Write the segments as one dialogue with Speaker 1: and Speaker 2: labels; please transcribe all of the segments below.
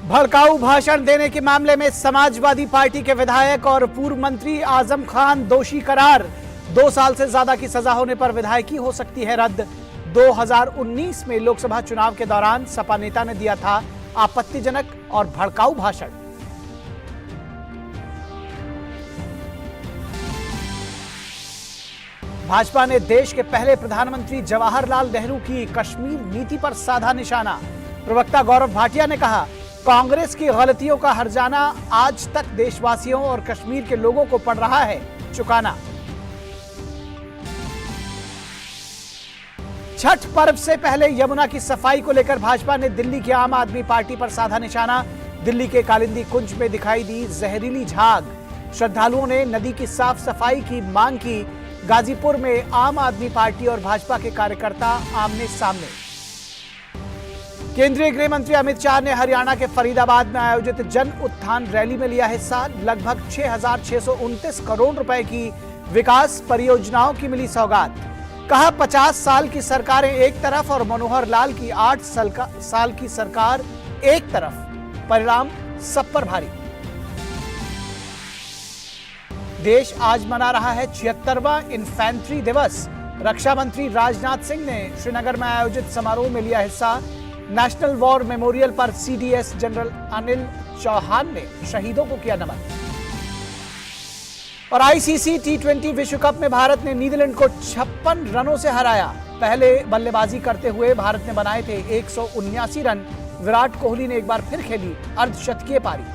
Speaker 1: भड़काऊ भाषण देने के मामले में समाजवादी पार्टी के विधायक और पूर्व मंत्री आजम खान दोषी करार। 2 साल से ज्यादा की सजा होने पर विधायकी हो सकती है रद्द। 2019 में लोकसभा चुनाव के दौरान सपा नेता ने दिया था आपत्तिजनक और भड़काऊ भाषण। भाजपा ने देश के पहले प्रधानमंत्री जवाहरलाल नेहरू की कश्मीर नीति पर साधा निशाना। प्रवक्ता गौरव भाटिया ने कहा, कांग्रेस की गलतियों का हर्जाना आज तक देशवासियों और कश्मीर के लोगों को पड़ रहा है चुकाना। छठ पर्व से पहले यमुना की सफाई को लेकर भाजपा ने दिल्ली की आम आदमी पार्टी पर साधा निशाना। दिल्ली के कालिंदी कुंज में दिखाई दी जहरीली झाग। श्रद्धालुओं ने नदी की साफ सफाई की मांग की। गाजीपुर में आम आदमी पार्टी और भाजपा के कार्यकर्ता आमने सामने। केंद्रीय गृह मंत्री अमित शाह ने हरियाणा के फरीदाबाद में आयोजित जन उत्थान रैली में लिया हिस्सा। लगभग 6,629 करोड़ रुपए की विकास परियोजनाओं की मिली सौगात। कहा, 50 साल की सरकारें एक तरफ और मनोहर लाल की 8 साल की सरकार एक तरफ, परिणाम सब पर भारी। देश आज मना रहा है 76वां इन्फेंट्री दिवस। रक्षा मंत्री राजनाथ सिंह ने श्रीनगर में आयोजित समारोह में लिया हिस्सा। नेशनल वॉर मेमोरियल पर सीडीएस जनरल अनिल चौहान ने शहीदों को किया नमन। और आईसीसी टी20 विश्व कप में भारत ने न्यूजीलैंड को 56 रनों से हराया। पहले बल्लेबाजी करते हुए भारत ने बनाए थे 179 रन। विराट कोहली ने एक बार फिर खेली अर्धशतकीय पारी।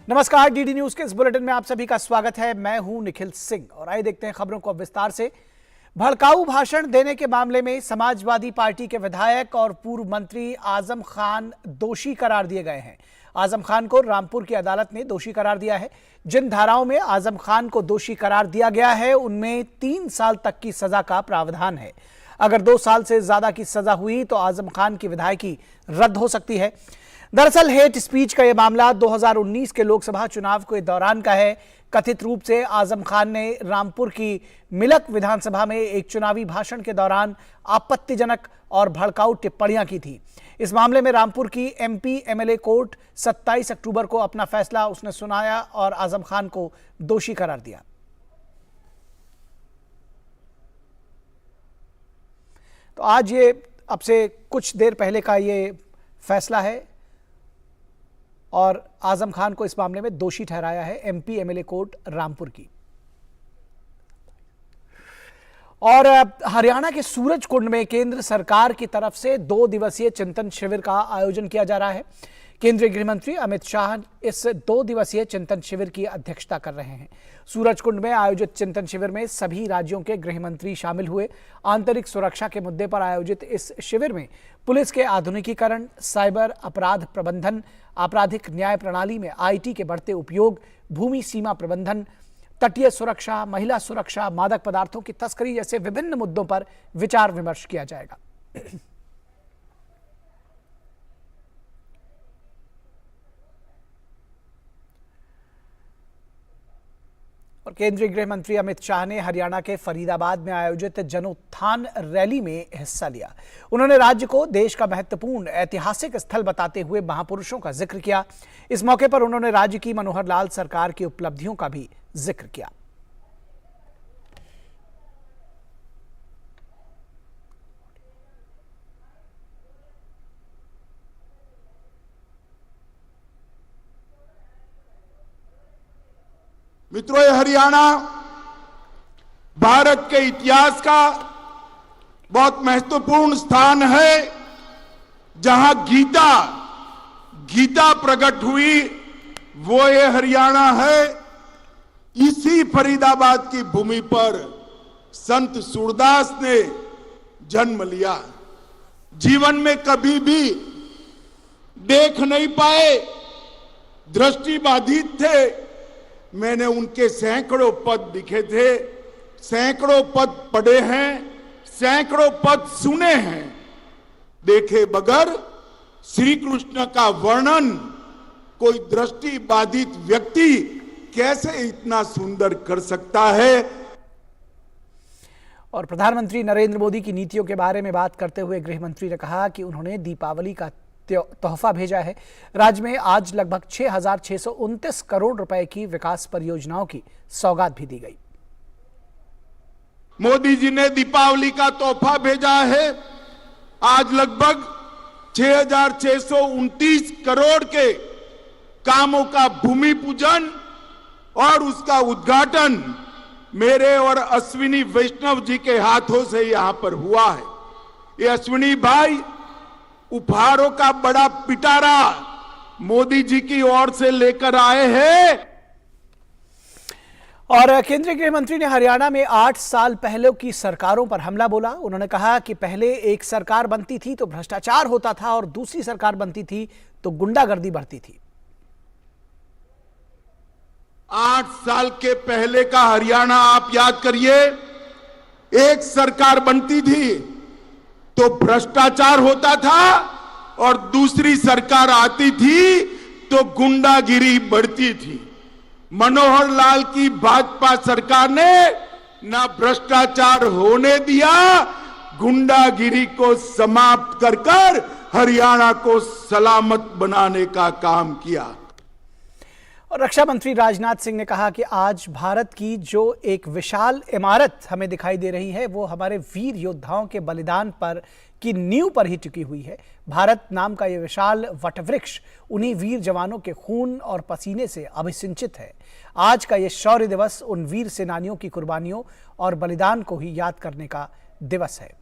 Speaker 1: नमस्कार, डीडी न्यूज के इस बुलेटिन में आप सभी का स्वागत है। मैं हूं निखिल सिंह और आइए देखते हैं खबरों को विस्तार से। भड़काऊ भाषण देने के मामले में समाजवादी पार्टी के विधायक और पूर्व मंत्री आजम खान दोषी करार दिए गए हैं। आजम खान को रामपुर की अदालत ने दोषी करार दिया है। जिन धाराओं में आजम खान को दोषी करार दिया गया है उनमें 3 साल तक की सजा का प्रावधान है। अगर 2 साल से ज्यादा की सजा हुई तो आजम खान की विधायकी रद्द हो सकती है। दरअसल हेट स्पीच का यह मामला 2019 के लोकसभा चुनाव के दौरान का है। कथित रूप से आजम खान ने रामपुर की मिलक विधानसभा में एक चुनावी भाषण के दौरान आपत्तिजनक और भड़काऊ टिप्पणियां की थी। इस मामले में रामपुर की एमपी एमएलए कोर्ट 27 अक्टूबर को अपना फैसला उसने सुनाया और आजम खान को दोषी करार दिया। तो आज ये अब से कुछ देर पहले का ये फैसला है और आजम खान को इस मामले में दोषी ठहराया है एमपी एमएलए कोर्ट रामपुर की। और हरियाणा के सूरजकुंड में केंद्र सरकार की तरफ से 2 दिवसीय चिंतन शिविर का आयोजन किया जा रहा है। केंद्रीय गृह मंत्री अमित शाह इस 2 दिवसीय चिंतन शिविर की अध्यक्षता कर रहे हैं। सूरजकुंड में आयोजित चिंतन शिविर में सभी राज्यों के गृह मंत्री शामिल हुए। आंतरिक सुरक्षा के मुद्दे पर आयोजित इस शिविर में पुलिस के आधुनिकीकरण, साइबर अपराध प्रबंधन, आपराधिक न्याय प्रणाली में आईटी के बढ़ते उपयोग, भूमि सीमा प्रबंधन, तटीय सुरक्षा, महिला सुरक्षा, मादक पदार्थों की तस्करी जैसे विभिन्न मुद्दों पर विचार विमर्श किया जाएगा। और केंद्रीय गृह मंत्री अमित शाह ने हरियाणा के फरीदाबाद में आयोजित जनोत्थान रैली में हिस्सा लिया। उन्होंने राज्य को देश का महत्वपूर्ण ऐतिहासिक स्थल बताते हुए महापुरुषों का जिक्र किया। इस मौके पर उन्होंने राज्य की मनोहर लाल सरकार की उपलब्धियों का भी जिक्र किया।
Speaker 2: मित्रों, ये हरियाणा भारत के इतिहास का बहुत महत्वपूर्ण स्थान है जहां गीता प्रकट हुई, वो ये हरियाणा है। इसी फरीदाबाद की भूमि पर संत सूरदास ने जन्म लिया। जीवन में कभी भी देख नहीं पाए, दृष्टिबाधित थे। मैंने उनके सैकड़ों पद लिखे थे, सैकड़ों पद पढ़े हैं, सैकड़ों पद सुने हैं। देखे बगैर श्री कृष्ण का वर्णन कोई दृष्टिबाधित व्यक्ति कैसे इतना सुंदर कर सकता है।
Speaker 1: और प्रधानमंत्री नरेंद्र मोदी की नीतियों के बारे में बात करते हुए गृह मंत्री ने कहा कि उन्होंने दीपावली का तोहफा भेजा है। राज्य में आज लगभग 6,629 करोड़ रुपए की विकास परियोजनाओं की सौगात भी दी गई।
Speaker 2: मोदी जी ने दीपावली का तोहफा भेजा है। आज लगभग 6,629 करोड़ के कामों का भूमि पूजन और उसका उद्घाटन मेरे और अश्विनी वैष्णव जी के हाथों से यहां पर हुआ है। ये अश्विनी भाई उपहारों का बड़ा पिटारा मोदी जी की ओर से लेकर आए हैं।
Speaker 1: और केंद्रीय गृह मंत्री ने हरियाणा में 8 साल पहले की सरकारों पर हमला बोला। उन्होंने कहा कि पहले एक सरकार बनती थी तो भ्रष्टाचार होता था और दूसरी सरकार बनती थी तो गुंडागर्दी बढ़ती थी।
Speaker 2: 8 साल के पहले का हरियाणा आप याद करिए। एक सरकार बनती थी तो भ्रष्टाचार होता था और दूसरी सरकार आती थी तो गुंडागिरी बढ़ती थी। मनोहर लाल की भाजपा सरकार ने ना भ्रष्टाचार होने दिया, गुंडागिरी को समाप्त कर हरियाणा को सलामत बनाने का काम किया।
Speaker 1: और रक्षा मंत्री राजनाथ सिंह ने कहा कि आज भारत की जो एक विशाल इमारत हमें दिखाई दे रही है वो हमारे वीर योद्धाओं के बलिदान पर की नींव पर ही टिकी हुई है। भारत नाम का ये विशाल वटवृक्ष उन्हीं वीर जवानों के खून और पसीने से अभिसिंचित है। आज का ये शौर्य दिवस उन वीर सेनानियों की कुर्बानियों और बलिदान को ही याद करने का दिवस है।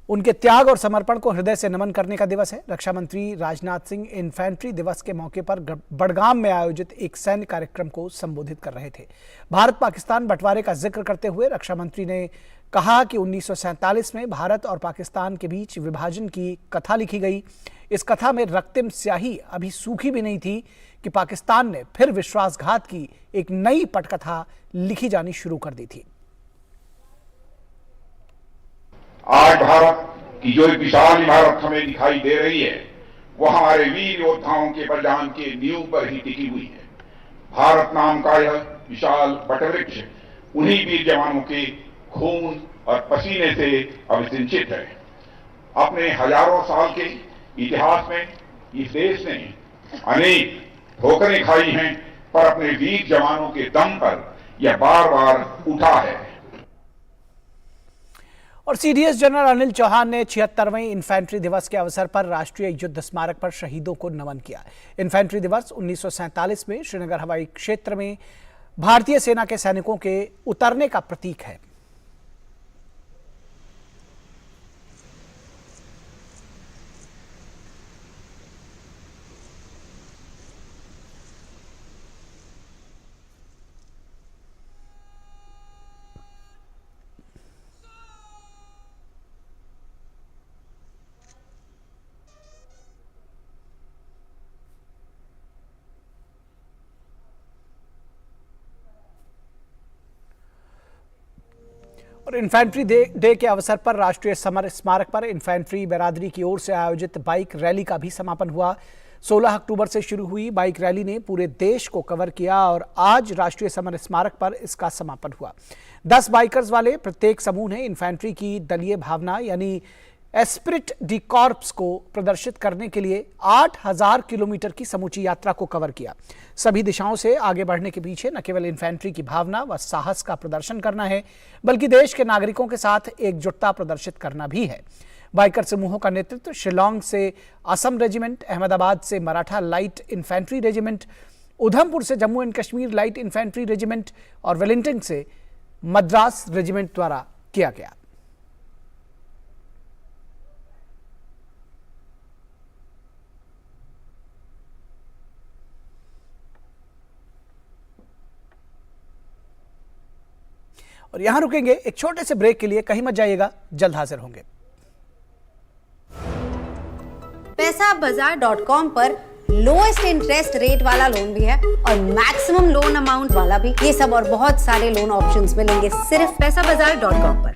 Speaker 1: उनके त्याग और समर्पण को हृदय से नमन करने का दिवस है। रक्षा मंत्री राजनाथ सिंह इन्फेंट्री दिवस के मौके पर बड़गाम में आयोजित एक सैन्य कार्यक्रम को संबोधित कर रहे थे। भारत पाकिस्तान बंटवारे का जिक्र करते हुए रक्षा मंत्री ने कहा कि 1947 में भारत और पाकिस्तान के बीच विभाजन की कथा लिखी गई। इस कथा में रक्तम स्याही अभी सूखी भी नहीं थी कि पाकिस्तान ने फिर विश्वासघात की एक नई पटकथा लिखी जानी शुरू कर दी थी।
Speaker 3: आज भारत की जो एक विशाल इमारत हमें दिखाई दे रही है वो हमारे वीर योद्धाओं के बलिदान के नींव पर ही टिकी हुई है। भारत नाम का यह विशाल वटवृक्ष उन्हीं वीर जवानों के खून और पसीने से अभिसिंचित है। अपने हजारों साल के इतिहास में इस देश ने अनेक ठोकरें खाई हैं, पर अपने वीर जवानों के दम पर यह बार बार उठा है।
Speaker 1: और सीडीएस जनरल अनिल चौहान ने 76वें इन्फेंट्री दिवस के अवसर पर राष्ट्रीय युद्ध स्मारक पर शहीदों को नमन किया। इन्फेंट्री दिवस 1947 में श्रीनगर हवाई क्षेत्र में भारतीय सेना के सैनिकों के उतरने का प्रतीक है। और इन्फेंट्री डे के अवसर पर राष्ट्रीय समर स्मारक पर इन्फेंट्री बिरादरी की ओर से आयोजित बाइक रैली का भी समापन हुआ। 16 अक्टूबर से शुरू हुई बाइक रैली ने पूरे देश को कवर किया और आज राष्ट्रीय समर स्मारक पर इसका समापन हुआ। 10 बाइकर्स वाले प्रत्येक समूह ने इन्फेंट्री की दलीय भावना यानी एस्पिरिट डी कॉर्प्स को प्रदर्शित करने के लिए 8000 किलोमीटर की समूची यात्रा को कवर किया। सभी दिशाओं से आगे बढ़ने के पीछे न केवल इन्फेंट्री की भावना व साहस का प्रदर्शन करना है, बल्कि देश के नागरिकों के साथ एकजुटता प्रदर्शित करना भी है। बाइकर समूहों का नेतृत्व शिलोंग से असम रेजिमेंट, अहमदाबाद से Maratha light infantry regiment, Udhampur से Jammu and Kashmir light infantry regiment और वेलिंगटन से मद्रास रेजिमेंट द्वारा किया गया। और यहां रुकेंगे एक छोटे से ब्रेक के लिए, कहीं मत जाइएगा, जल्द हाजिर होंगे।
Speaker 4: पैसाबाजार.com पर लोएस्ट इंटरेस्ट रेट वाला लोन भी है और मैक्सिमम लोन अमाउंट वाला भी। ये सब और बहुत सारे लोन ऑप्शंस मिलेंगे सिर्फ पैसाबाजार.com पर।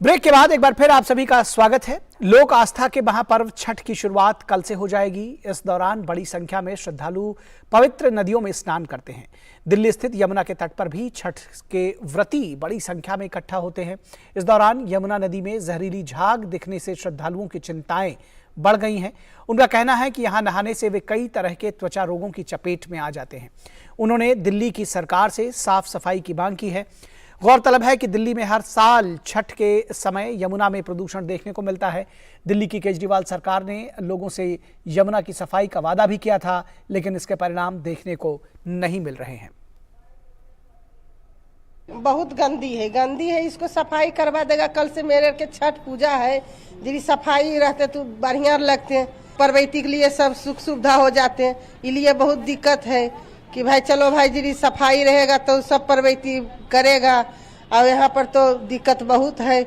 Speaker 1: ब्रेक के बाद एक बार फिर आप सभी का स्वागत है। लोक आस्था के महापर्व छठ की शुरुआत कल से हो जाएगी। इस दौरान बड़ी संख्या में श्रद्धालु पवित्र नदियों में स्नान करते हैं। दिल्ली स्थित यमुना के तट पर भी छठ के व्रती बड़ी संख्या में इकट्ठा होते हैं। इस दौरान यमुना नदी में जहरीली झाग दिखने से श्रद्धालुओं की चिंताएं बढ़ गई हैं। उनका कहना है कि यहां नहाने से वे कई तरह के त्वचा रोगों की चपेट में आ जाते हैं। उन्होंने दिल्ली की सरकार से साफ सफाई की मांग की है। गौरतलब है कि दिल्ली में हर साल छठ के समय यमुना में प्रदूषण देखने को मिलता है। दिल्ली की केजरीवाल सरकार ने लोगों से यमुना की सफाई का वादा भी किया था, लेकिन इसके परिणाम देखने को नहीं मिल रहे हैं।
Speaker 5: बहुत गंदी है, इसको सफाई करवा देगा। कल से मेरे के छठ पूजा है, यदि सफाई रहते तो बढ़िया लगते हैं। परवैती के लिए सब सुख सुविधा हो जाते हैं। इसलिए बहुत दिक्कत है कि भाई चलो भाई यदि सफाई रहेगा तो सब परवैती करेगा, और यहाँ पर तो दिक्कत बहुत है।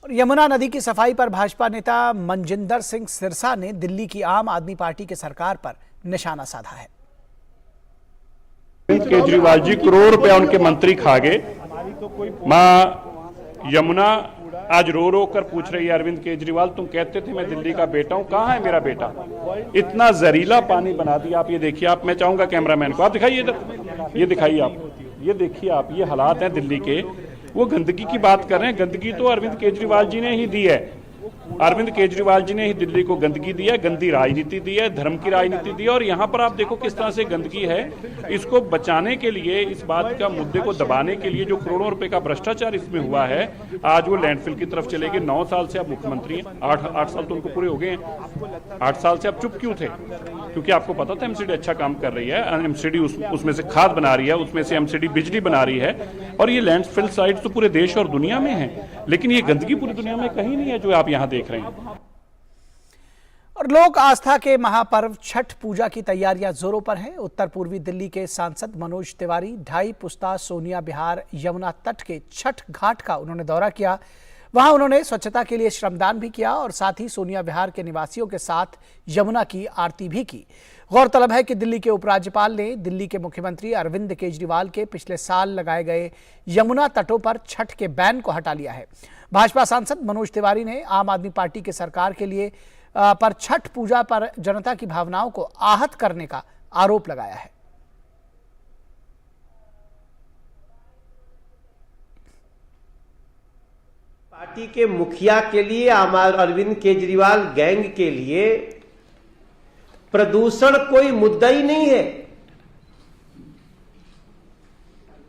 Speaker 1: और यमुना नदी की सफाई पर भाजपा नेता मनजिंदर सिंह सिरसा ने दिल्ली की आम आदमी पार्टी की सरकार पर निशाना साधा है।
Speaker 6: केजरीवाल जी करोड़ रुपया उनके मंत्री खा गए। मां यमुना आज रो रो कर पूछ रही है, अरविंद केजरीवाल तुम कहते थे मैं दिल्ली का बेटा हूं, कहां है मेरा बेटा? इतना जहरीला पानी बना दिया। आप ये देखिए, आप मैं चाहूंगा कैमरामैन को आप दिखाइए इधर, ये दिखाइए आप, ये देखिए आप, ये हालात हैं दिल्ली के। वो गंदगी की बात कर रहे हैं, गंदगी तो अरविंद केजरीवाल जी ने ही दी है। अरविंद केजरीवाल जी ने ही दिल्ली को गंदगी दी है, गंदी राजनीति दी है, धर्म की राजनीति दी है। और यहाँ पर आप देखो किस तरह से गंदगी है। इसको बचाने के लिए, इस बात का मुद्दे को दबाने के लिए जो करोड़ों रुपए का भ्रष्टाचार इसमें हुआ है, आज वो लैंडफिल की तरफ चले गए। 9 साल से आप मुख्यमंत्री हैं, 8 साल तो उनको पूरे हो गए हैं। 8 साल से आप चुप क्यों थे? क्योंकि आपको पता था एमसीडी अच्छा काम कर रही है, एमसीडी उसमें से खाद बना रही है, उसमें से एमसीडी बिजली बना रही है। और ये लैंडफिल साइट तो पूरे देश और दुनिया में है, लेकिन ये गंदगी पूरी दुनिया में कहीं नहीं है जो आप यहाँ देख रहे हैं।
Speaker 1: और लोक आस्था के महापर्व छठ पूजा की तैयारियां जोरों पर हैं। उत्तर पूर्वी दिल्ली के सांसद मनोज तिवारी 2.5 पुस्ता सोनिया विहार यमुना तट के छठ घाट का उन्होंने दौरा किया। वहां उन्होंने स्वच्छता के लिए श्रमदान भी किया और साथ ही सोनिया विहार के निवासियों के साथ यमुना की आरती भी की। गौरतलब है कि दिल्ली के उपराज्यपाल ने दिल्ली के मुख्यमंत्री अरविंद केजरीवाल के पिछले साल लगाए गए यमुना तटों पर छठ के बैन को हटा लिया है। भाजपा सांसद मनोज तिवारी ने आम आदमी पार्टी के सरकार के लिए पर छठ पूजा पर जनता की भावनाओं को आहत करने का आरोप लगाया है।
Speaker 7: पार्टी के मुखिया के लिए, अरविंद केजरीवाल गैंग के लिए प्रदूषण कोई मुद्दा ही नहीं है।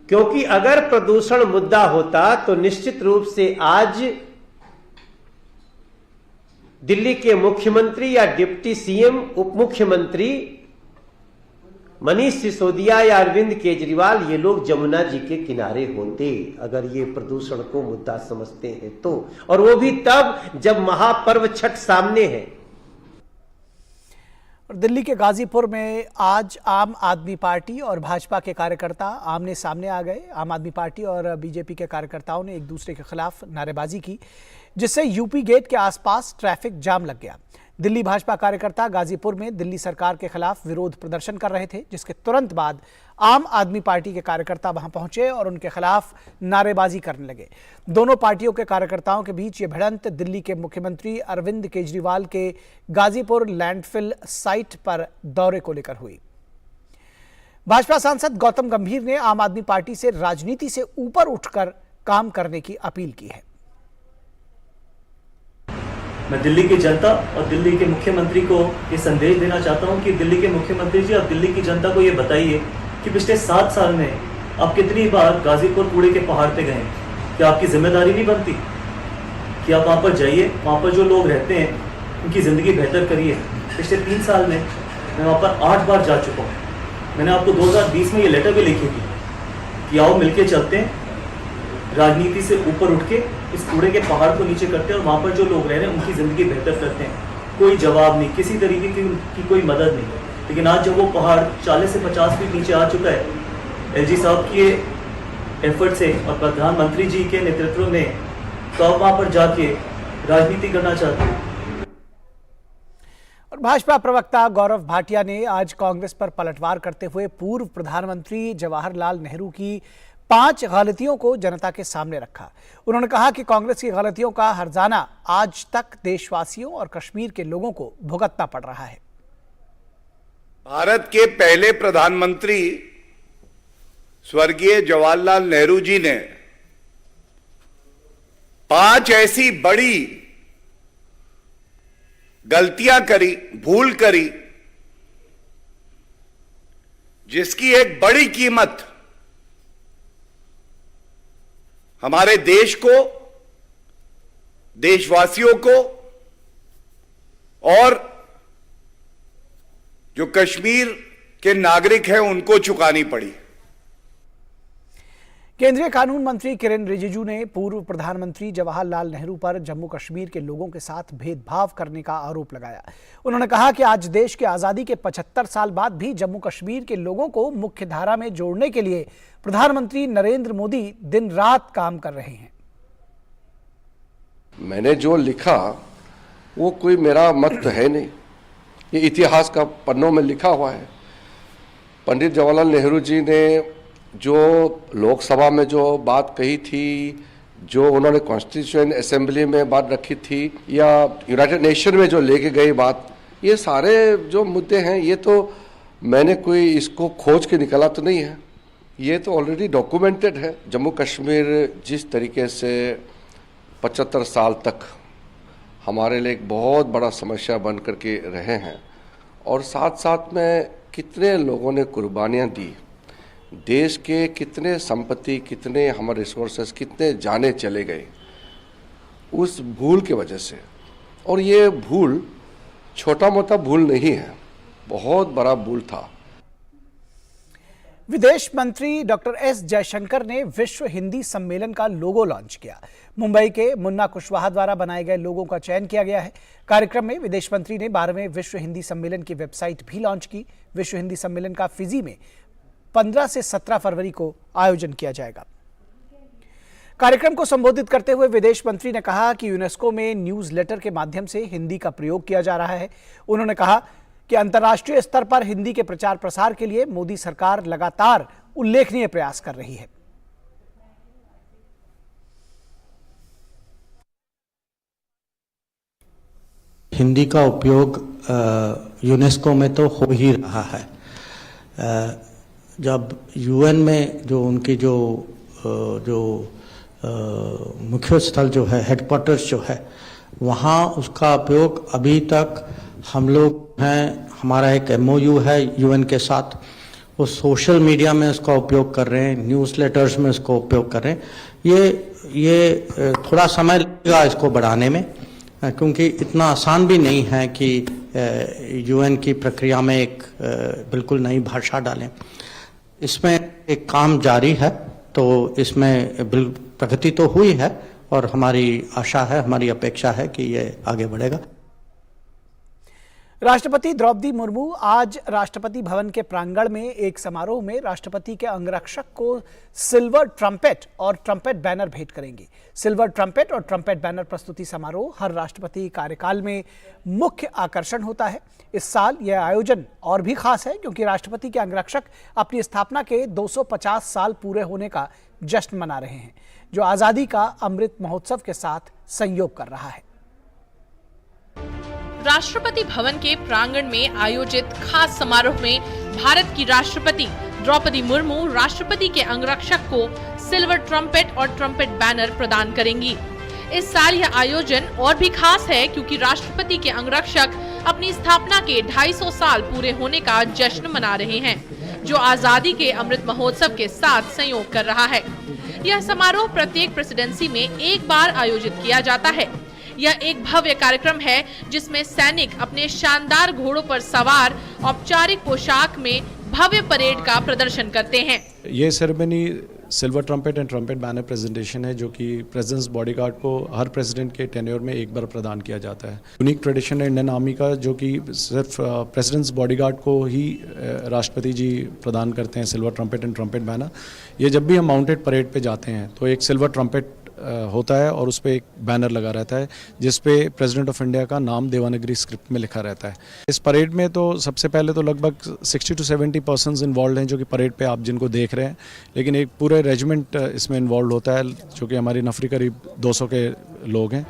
Speaker 7: क्योंकि अगर प्रदूषण मुद्दा होता तो निश्चित रूप से आज दिल्ली के मुख्यमंत्री या डिप्टी सीएम, उप मुख्यमंत्री मनीष सिसोदिया या अरविंद केजरीवाल ये लोग जमुना जी के किनारे होते, अगर ये प्रदूषण को मुद्दा समझते हैं तो। और वो भी तब जब महापर्व छठ सामने है।
Speaker 1: और दिल्ली के गाजीपुर में आज आम आदमी पार्टी और भाजपा के कार्यकर्ता आमने सामने आ गए। आम आदमी पार्टी और बीजेपी के कार्यकर्ताओं ने एक दूसरे के खिलाफ नारेबाजी की, जिससे यूपी गेट के आसपास ट्रैफिक जाम लग गया। दिल्ली भाजपा कार्यकर्ता गाजीपुर में दिल्ली सरकार के खिलाफ विरोध प्रदर्शन कर रहे थे, जिसके तुरंत बाद आम आदमी पार्टी के कार्यकर्ता वहां पहुंचे और उनके खिलाफ नारेबाजी करने लगे। दोनों पार्टियों के कार्यकर्ताओं के बीच ये भिड़ंत दिल्ली के मुख्यमंत्री अरविंद केजरीवाल के गाजीपुर लैंडफिल साइट पर दौरे को लेकर हुई। भाजपा सांसद गौतम गंभीर ने आम आदमी पार्टी से राजनीति से ऊपर उठकर काम करने की अपील की है।
Speaker 8: मैं दिल्ली की जनता और दिल्ली के मुख्यमंत्री को ये संदेश देना चाहता हूं कि दिल्ली के मुख्यमंत्री जी, आप दिल्ली की जनता को ये बताइए कि पिछले 7 साल में आप कितनी बार गाजीपुर कूड़े के पहाड़ पे गए? क्या आपकी जिम्मेदारी नहीं बनती कि आप वहाँ पर जाइए, वहाँ पर जो लोग रहते हैं उनकी ज़िंदगी बेहतर करिए? पिछले 3 साल में मैं वहाँ पर 8 बार जा चुका हूँ। मैंने आपको 2020 में ये लेटर भी लिखी थी कि आओ मिलके चलते हैं, राजनीति से ऊपर उठ के इस कूड़े के पहाड़ को नीचे करते हैं और वहाँ पर जो लोग रह रहे हैं उनकी ज़िंदगी बेहतर करते हैं। कोई जवाब नहीं, किसी तरीके की कोई मदद नहीं। लेकिन आज जब वो पहाड़ 40 से 50 फीट नीचे आ चुका है एलजी साहब के एफर्ट से और प्रधानमंत्री जी के नेतृत्व में, तो आप वहाँ पर जाके राजनीति करना चाहते हैं।
Speaker 1: और भाजपा प्रवक्ता गौरव भाटिया ने आज कांग्रेस पर पलटवार करते हुए पूर्व प्रधानमंत्री जवाहरलाल नेहरू की 5 गलतियों को जनता के सामने रखा। उन्होंने कहा कि कांग्रेस की गलतियों का हर्जाना आज तक देशवासियों और कश्मीर के लोगों को भुगतना पड़ रहा है।
Speaker 9: भारत के पहले प्रधानमंत्री स्वर्गीय जवाहरलाल नेहरू जी ने 5 ऐसी बड़ी गलतियां करी, भूल करी, जिसकी एक बड़ी कीमत हमारे देश को, देशवासियों को और जो कश्मीर के नागरिक हैं उनको चुकानी पड़ी।
Speaker 1: केंद्रीय कानून मंत्री किरेन रिजिजू ने पूर्व प्रधानमंत्री जवाहरलाल नेहरू पर जम्मू कश्मीर के लोगों के साथ भेदभाव करने का आरोप लगाया। उन्होंने कहा कि आज देश की आजादी के 75 साल बाद भी जम्मू कश्मीर के लोगों को मुख्य धारा में जोड़ने के लिए प्रधानमंत्री नरेंद्र मोदी दिन रात काम कर रहे हैं।
Speaker 10: मैंने जो लिखा वो कोई मेरा मत है नहीं, ये इतिहास का पन्नों में लिखा हुआ है। पंडित जवाहरलाल नेहरू जी ने जो लोकसभा में जो बात कही थी, जो उन्होंने कॉन्स्टिट्यूएंट असेंबली में बात रखी थी, या यूनाइटेड नेशन में जो लेके गई बात, ये सारे जो मुद्दे हैं ये तो मैंने कोई इसको खोज के निकाला तो नहीं है, ये तो ऑलरेडी डॉक्यूमेंटेड है। जम्मू कश्मीर जिस तरीके से 75 साल तक हमारे लिए एक बहुत बड़ा समस्या बन करके रहे हैं और साथ साथ में कितने लोगों ने कुर्बानियाँ दी, देश के कितने संपत्ति, कितने हमारे रिसोर्सेस, कितने जाने चले गए उस भूल की वजह से। और ये भूल छोटा मोटा भूल नहीं है, बहुत बड़ा भूल था।
Speaker 1: विदेश मंत्री डॉक्टर एस जयशंकर ने विश्व हिंदी सम्मेलन का लोगो लॉन्च किया। मुंबई के मुन्ना कुशवाहा द्वारा बनाए गए लोगों का चयन किया गया है। कार्यक्रम में विदेश मंत्री ने 12वें विश्व हिंदी सम्मेलन की वेबसाइट भी लॉन्च की। विश्व हिंदी सम्मेलन का फिजी में 15 से 17 फरवरी को आयोजन किया जाएगा। कार्यक्रम को संबोधित करते हुए विदेश मंत्री ने कहा कि यूनेस्को में न्यूज़लेटर के माध्यम से हिंदी का प्रयोग किया जा रहा है। उन्होंने कहा कि अंतर्राष्ट्रीय स्तर पर हिंदी के प्रचार प्रसार के लिए मोदी सरकार लगातार उल्लेखनीय प्रयास कर रही है।
Speaker 11: हिंदी का उपयोग यूनेस्को में तो हो ही रहा है। जब यूएन में जो उनकी जो मुख्य स्थल जो है, हेडक्वार्टर्स जो है, वहाँ उसका उपयोग अभी तक हम लोग हैं, हमारा एक एमओयू है यूएन के साथ, वो सोशल मीडिया में इसका उपयोग कर रहे हैं, न्यूज़लेटर्स में इसको उपयोग कर रहे हैं। ये थोड़ा समय लगेगा इसको बढ़ाने में, क्योंकि इतना आसान भी नहीं है कि यूएन की प्रक्रिया में एक बिल्कुल नई भाषा डालें। इसमें एक काम जारी है, तो इसमें प्रगति तो हुई है और हमारी आशा है, हमारी अपेक्षा है कि ये आगे बढ़ेगा।
Speaker 1: राष्ट्रपति द्रौपदी मुर्मू आज राष्ट्रपति भवन के प्रांगण में एक समारोह में राष्ट्रपति के अंगरक्षक को सिल्वर ट्रम्पेट और ट्रम्पेट बैनर भेंट करेंगी। सिल्वर ट्रम्पेट और ट्रम्पेट बैनर प्रस्तुति समारोह हर राष्ट्रपति कार्यकाल में मुख्य आकर्षण होता है। इस साल यह आयोजन और भी खास है क्योंकि राष्ट्रपति के अंगरक्षक अपनी स्थापना के 250 साल पूरे होने का जश्न मना रहे हैं, जो आजादी का अमृत महोत्सव के साथ संयोग कर रहा है।
Speaker 12: राष्ट्रपति भवन के प्रांगण में आयोजित खास समारोह में भारत की राष्ट्रपति द्रौपदी मुर्मू राष्ट्रपति के अंगरक्षक को सिल्वर ट्रम्पेट और ट्रम्पेट बैनर प्रदान करेंगी। इस साल यह आयोजन और भी खास है क्योंकि राष्ट्रपति के अंगरक्षक अपनी स्थापना के 250 साल पूरे होने का जश्न मना रहे हैं, जो आजादी के अमृत महोत्सव के साथ संयोग कर रहा है। यह समारोह प्रत्येक प्रेसिडेंसी में एक बार आयोजित किया जाता है। यह एक भव्य कार्यक्रम है जिसमें सैनिक अपने शानदार घोड़ों पर सवार औपचारिक पोशाक में भव्य परेड का प्रदर्शन करते हैं।
Speaker 13: ये ceremony silver trumpet and trumpet banner presentation है, जो कि प्रेसिडेंट्स बॉडीगार्ड को हर प्रेसिडेंट के टेन्योर में एक बार प्रदान किया जाता है। यूनिक ट्रेडिशन है इंडियन आर्मी का, जो कि सिर्फ प्रेसिडेंट्स बॉडीगार्ड को ही राष्ट्रपति जी प्रदान करते हैं silver trumpet and trumpet banner. ये जब भी हम माउंटेड परेड पे जाते हैं तो एक सिल्वर ट्रम्पेट होता है और उस पर एक बैनर लगा रहता है जिस पे प्रेसिडेंट ऑफ इंडिया का नाम देवनागरी स्क्रिप्ट में लिखा रहता है। इस परेड में तो सबसे पहले तो लगभग 60 to 70 पर्सन्स इन्वॉल्व हैं जो कि परेड पे आप जिनको देख रहे हैं, लेकिन एक पूरे रेजिमेंट इसमें इन्वॉल्व होता है जो कि हमारी नफरी करीब 200 के लोग हैं।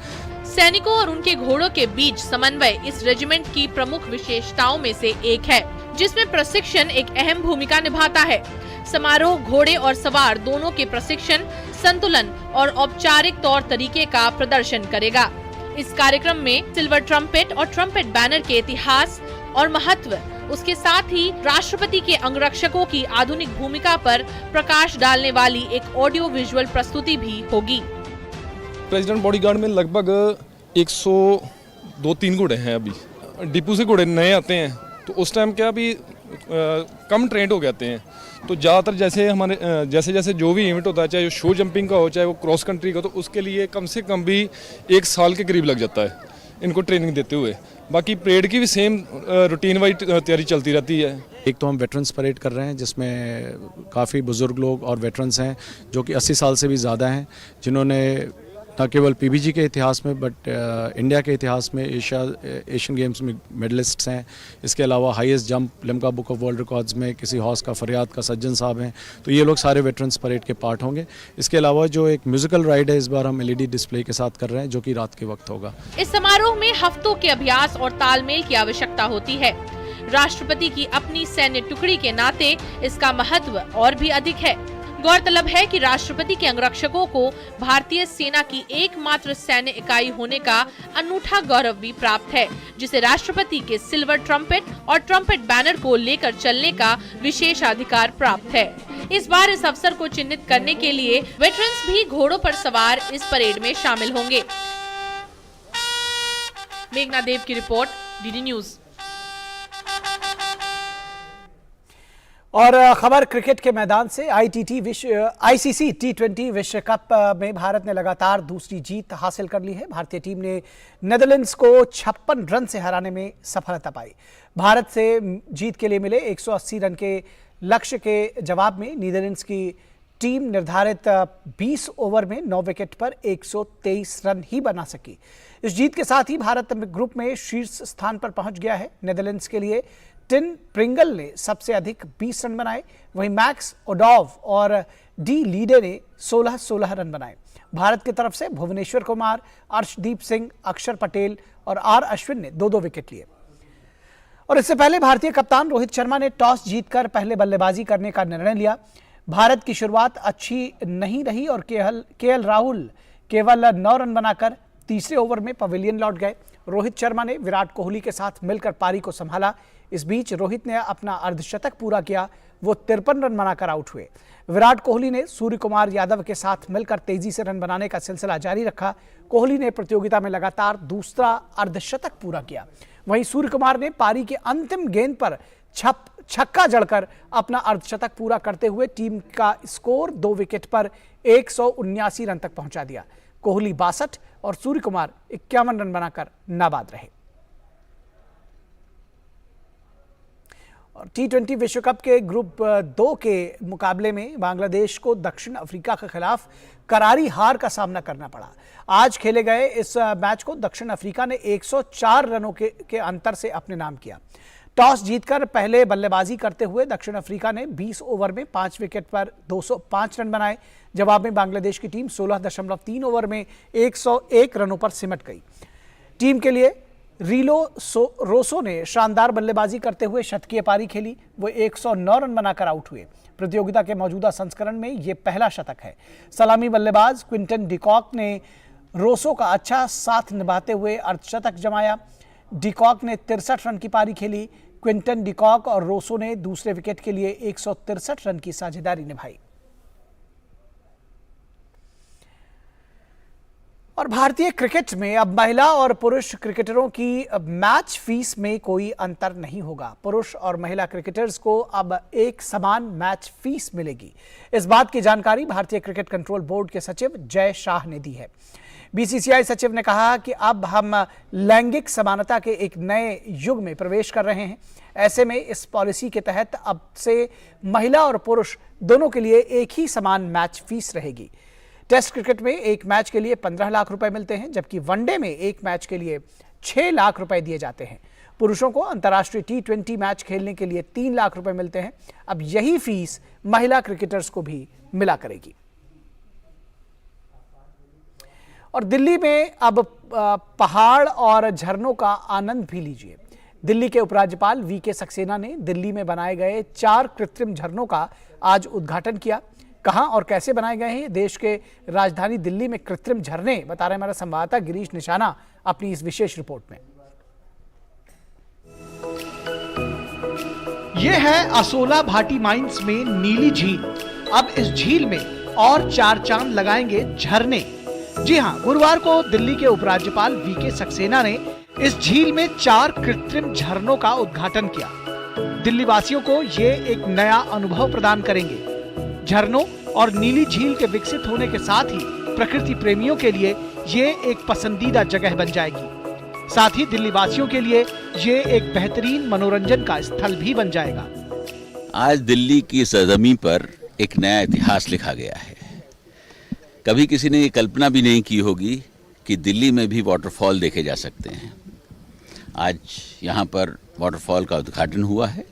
Speaker 12: सैनिकों और उनके घोड़ों के बीच समन्वय इस रेजिमेंट की प्रमुख विशेषताओं में से एक है, जिसमें प्रशिक्षण एक अहम भूमिका निभाता है। समारोह घोड़े और सवार दोनों के प्रशिक्षण, संतुलन और औपचारिक तौर तरीके का प्रदर्शन करेगा। इस कार्यक्रम में सिल्वर ट्रम्पेट और ट्रम्पेट बैनर के इतिहास और महत्व, उसके साथ ही राष्ट्रपति के अंगरक्षकों की आधुनिक भूमिका पर प्रकाश डालने वाली एक ऑडियो विजुअल प्रस्तुति भी होगी।
Speaker 14: प्रेसिडेंट बॉडीगार्ड में लगभग 102-3 घोड़े हैं। अभी डिपू से घोड़े नए आते हैं तो उस टाइम क्या अभी कम ट्रेंड हो जाते हैं, तो ज़्यादातर जैसे हमारे जैसे जो भी इवेंट होता है, चाहे वो शो जंपिंग का हो चाहे वो क्रॉस कंट्री का, तो उसके लिए कम से कम भी 1 साल के करीब लग जाता है इनको ट्रेनिंग देते हुए। बाकी परेड की भी सेम रूटीन वाइज तैयारी चलती रहती है।
Speaker 13: एक तो हम वेटरन्स परेड कर रहे हैं जिसमें काफ़ी बुजुर्ग लोग और वेटरन्स हैं जो कि 80 साल से भी ज़्यादा हैं, जिन्होंने न केवल पीबीजी के इतिहास में बट इंडिया के इतिहास में एशियन गेम्स में मेडलिस्ट्स हैं। इसके अलावा highest jump Limca book of world records में किसी हॉर्स का फरियाद का सज्जन साहब हैं, तो ये लोग सारे वेटरन्स परेड के पार्ट होंगे। इसके अलावा जो एक म्यूजिकल राइड है इस बार हम LED डिस्प्ले के साथ कर रहे हैं जो कि रात के वक्त होगा।
Speaker 12: इस समारोह में हफ्तों के अभ्यास और तालमेल की आवश्यकता होती है। राष्ट्रपति की अपनी सैन्य टुकड़ी के नाते इसका महत्व और भी अधिक है। गौरतलब है कि राष्ट्रपति के अंगरक्षकों को भारतीय सेना की एकमात्र सैन्य इकाई होने का अनूठा गौरव भी प्राप्त है, जिसे राष्ट्रपति के सिल्वर ट्रम्पेट और ट्रम्पेट बैनर को लेकर चलने का विशेषाधिकार प्राप्त है। इस बार इस अवसर को चिन्हित करने के लिए वेटरन्स भी घोड़ों पर सवार इस परेड में शामिल होंगे। मेघना देव की रिपोर्ट, DD न्यूज।
Speaker 1: और खबर क्रिकेट के मैदान से ICC T20 विश्व कप में भारत ने लगातार दूसरी जीत हासिल कर ली है। भारतीय टीम ने नेदरलैंड्स को 56 रन से हराने में सफलता पाई। भारत से जीत के लिए मिले 180 रन के लक्ष्य के जवाब में नीदरलैंड्स की टीम निर्धारित 20 ओवर में 9 विकेट पर 123 रन ही बना सकी। इस जीत के साथ ही भारत ग्रुप में शीर्ष स्थान पर पहुंच गया है। नेदरलैंड्स के लिए टिम प्रिंगल ने सबसे अधिक 20 रन बनाए, वहीं मैक्स ओडोव और डी लीडे ने 16 रन बनाए। भारत की तरफ से भुवनेश्वर कुमार, अर्शदीप सिंह, अक्षर पटेल और आर अश्विन ने 2-2 विकेट लिए। और इससे पहले भारतीय कप्तान रोहित शर्मा ने टॉस जीतकर पहले बल्लेबाजी करने का निर्णय लिया। भारत की शुरुआत अच्छी नहीं रही और केएल राहुल केवल 9 रन बनाकर तीसरे ओवर में पवेलियन लौट गए। रोहित शर्मा ने विराट कोहली के साथ मिलकर पारी को संभाला। इस बीच रोहित ने अपना अर्धशतक पूरा किया, वो 53 रन बनाकर आउट हुए। विराट कोहली ने सूर्य कुमार यादव के साथ मिलकर तेजी से रन बनाने का सिलसिला जारी रखा। कोहली ने प्रतियोगिता में लगातार दूसरा अर्धशतक पूरा किया। वहीं सूर्य कुमार ने पारी के अंतिम गेंद पर छक्का जड़कर अपना अर्धशतक पूरा करते हुए टीम का स्कोर 2 विकेट पर 179 रन तक पहुंचा दिया। कोहली 62 और सूर्य कुमार 51 रन बनाकर नाबाद रहे। और T20 विश्व कप के ग्रुप 2 के मुकाबले में बांग्लादेश को दक्षिण अफ्रीका के खिलाफ करारी हार का सामना करना पड़ा। आज खेले गए इस मैच को दक्षिण अफ्रीका ने 104 रनों के अंतर से अपने नाम किया। टॉस जीतकर पहले बल्लेबाजी करते हुए दक्षिण अफ्रीका ने 20 ओवर में 5 विकेट पर 205 रन बनाए। जवाब में बांग्लादेश की टीम 16.3 ओवर में 101 रनों पर सिमट गई। टीम के लिए रोसो ने शानदार बल्लेबाजी करते हुए शतकीय पारी खेली। वो 109 रन बनाकर आउट हुए। प्रतियोगिता के मौजूदा संस्करण में ये पहला शतक है। सलामी बल्लेबाज क्विंटन डिकॉक ने रोसो का अच्छा साथ निभाते हुए अर्धशतक जमाया। डिकॉक ने 63 रन की पारी खेली। क्विंटन डिकॉक और रोसो ने दूसरे विकेट के लिए 163 रन की साझेदारी निभाई। और भारतीय क्रिकेट में अब महिला और पुरुष क्रिकेटरों की मैच फीस में कोई अंतर नहीं होगा। पुरुष और महिला क्रिकेटर्स को अब एक समान मैच फीस मिलेगी। इस बात की जानकारी भारतीय क्रिकेट कंट्रोल बोर्ड के सचिव जय शाह ने दी है। BCCI सचिव ने कहा कि अब हम लैंगिक समानता के एक नए युग में प्रवेश कर रहे हैं। ऐसे में इस पॉलिसी के तहत अब से महिला और पुरुष दोनों के लिए एक ही समान मैच फीस रहेगी। टेस्ट क्रिकेट में एक मैच के लिए 15 लाख रुपए मिलते हैं, जबकि वनडे में एक मैच के लिए 6 लाख रुपए दिए जाते हैं। पुरुषों को अंतर्राष्ट्रीय T20 मैच खेलने के लिए 3 लाख रुपए मिलते हैं। अब यही फीस महिला क्रिकेटर्स को भी मिला करेगी। और दिल्ली में अब पहाड़ और झरनों का आनंद भी लीजिए। दिल्ली के उपराज्यपाल वीके सक्सेना ने दिल्ली में बनाए गए 4 कृत्रिम झरनों का आज उद्घाटन किया। कहां और कैसे बनाए गए हैं देश के राजधानी दिल्ली में कृत्रिम झरने, बता रहे हमारा संवाददाता गिरीश निशाना अपनी इस विशेष रिपोर्ट में।
Speaker 15: यह है असोला भाटी माइंस में नीली झील। अब इस झील में और 4 चांद लगाएंगे झरने। जी हां, गुरुवार को दिल्ली के उपराज्यपाल वीके सक्सेना ने इस झील में 4 कृत्रिम झरनों का उद्घाटन किया। दिल्ली वासियों को ये एक नया अनुभव प्रदान करेंगे। झरनों और नीली झील के विकसित होने के साथ ही प्रकृति प्रेमियों के लिए ये एक पसंदीदा जगह बन जाएगी। साथ ही दिल्ली वासियों के लिए ये एक बेहतरीन मनोरंजन का स्थल भी बन जाएगा।
Speaker 16: आज दिल्ली की सरजमीं पर एक नया इतिहास लिखा गया है। कभी किसी ने ये कल्पना भी नहीं की होगी कि दिल्ली में भी वाटरफॉल देखे जा सकते हैं। आज यहाँ पर वाटरफॉल का उद्घाटन हुआ है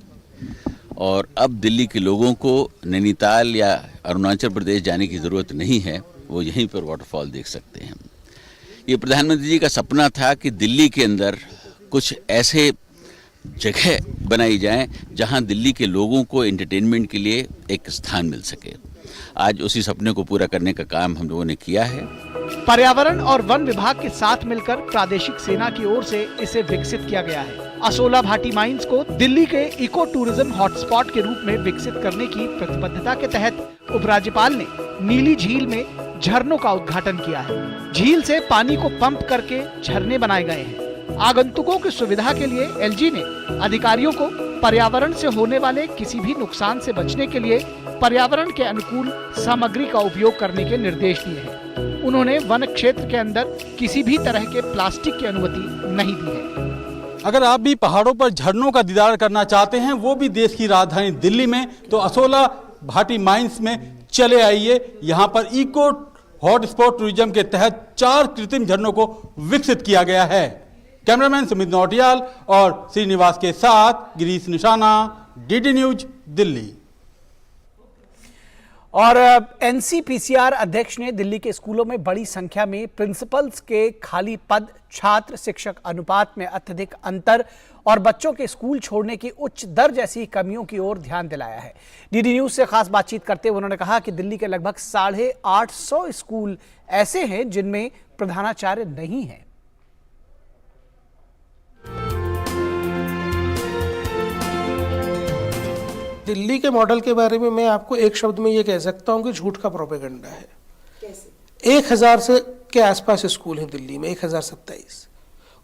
Speaker 16: और अब दिल्ली के लोगों को नैनीताल या अरुणाचल प्रदेश जाने की ज़रूरत नहीं है, वो यहीं पर वाटरफॉल देख सकते हैं। ये प्रधानमंत्री जी का सपना था कि दिल्ली के अंदर कुछ ऐसे जगह बनाई जाएं जहां दिल्ली के लोगों को एंटरटेनमेंट के लिए एक स्थान मिल सके। आज उसी सपने को पूरा करने का काम हम लोगों ने किया है।
Speaker 15: पर्यावरण और वन विभाग के साथ मिलकर प्रादेशिक सेना की ओर से इसे विकसित किया गया है। असोला भाटी माइंस को दिल्ली के इको टूरिज्म हॉटस्पॉट के रूप में विकसित करने की प्रतिबद्धता के तहत उपराज्यपाल ने नीली झील में झरनों का उद्घाटन किया है। झील से पानी को पंप करके झरने बनाए गए हैं। आगंतुकों की सुविधा के लिए एलजी ने अधिकारियों को पर्यावरण से होने वाले किसी भी नुकसान से बचने के लिए पर्यावरण के अनुकूल सामग्री का उपयोग करने के निर्देश दिए हैं। उन्होंने वन क्षेत्र के अंदर किसी भी तरह के प्लास्टिक की अनुमति नहीं दी है।
Speaker 17: अगर आप भी पहाड़ों पर झरनों का दीदार करना चाहते हैं, वो भी देश की राजधानी दिल्ली में, तो असोला भाटी माइंस में चले आइए। यहाँ पर इको हॉटस्पॉट टूरिज्म के तहत 4 कृत्रिम झरनों को विकसित किया गया है। कैमरामैन सुमित नौटियाल और श्रीनिवास के साथ गिरीश निशाना, डीडी न्यूज दिल्ली।
Speaker 1: और एनसीपीसीआर अध्यक्ष ने दिल्ली के स्कूलों में बड़ी संख्या में प्रिंसिपल्स के खाली पद, छात्र शिक्षक अनुपात में अत्यधिक अंतर और बच्चों के स्कूल छोड़ने की उच्च दर जैसी कमियों की ओर ध्यान दिलाया है। डीडी न्यूज से खास बातचीत करते हुए उन्होंने कहा कि दिल्ली के लगभग 850 स्कूल ऐसे हैं जिनमें प्रधानाचार्य नहीं है।
Speaker 18: दिल्ली के मॉडल के बारे में मैं आपको एक शब्द में ये कह सकता हूँ कि झूठ का प्रोपेगेंडा है। कैसे? 1000 से के आसपास स्कूल हैं दिल्ली में, 1027।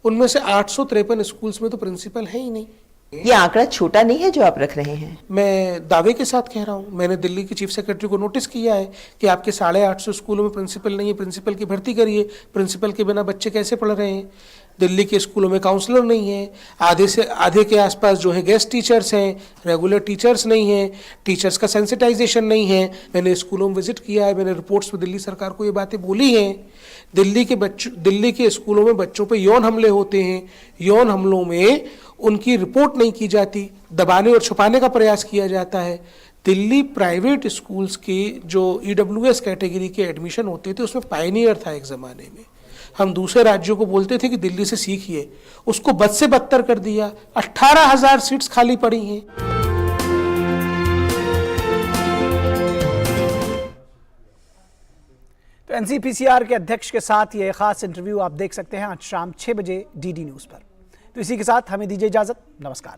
Speaker 18: उनमें से 853 स्कूल्स में तो प्रिंसिपल है ही नहीं।
Speaker 19: ये आंकड़ा छोटा नहीं है जो आप रख रहे हैं।
Speaker 18: मैं दावे के साथ कह रहा हूँ, मैंने दिल्ली के चीफ सेक्रेटरी को नोटिस किया है कि आपके 850 स्कूलों में प्रिंसिपल नहीं है, प्रिंसिपल की भर्ती करिए। प्रिंसिपल के बिना बच्चे कैसे पढ़ रहे हैं? दिल्ली के स्कूलों में काउंसलर नहीं है, आधे के आसपास जो है गेस्ट टीचर्स हैं, रेगुलर टीचर्स नहीं हैं, टीचर्स का सेंसिटाइजेशन नहीं है। मैंने स्कूलों में विजिट किया है, मैंने रिपोर्ट्स में दिल्ली सरकार को ये बातें बोली हैं। दिल्ली के स्कूलों में बच्चों पे यौन हमले होते हैं, यौन हमलों में उनकी रिपोर्ट नहीं की जाती, दबाने और छुपाने का प्रयास किया जाता है। दिल्ली प्राइवेट स्कूल्स की जो EWS कैटेगरी के एडमिशन होते थे उसमें पायनियर था एक ज़माने में। हम दूसरे राज्यों को बोलते थे कि दिल्ली से सीखिए, उसको बद से बदतर कर दिया। 18,000 सीट्स खाली पड़ी हैं।
Speaker 1: तो एनसीपीसीआर के अध्यक्ष के साथ ये खास इंटरव्यू आप देख सकते हैं आज शाम 6 बजे डीडी न्यूज पर। तो इसी के साथ हमें दीजिए इजाजत। नमस्कार।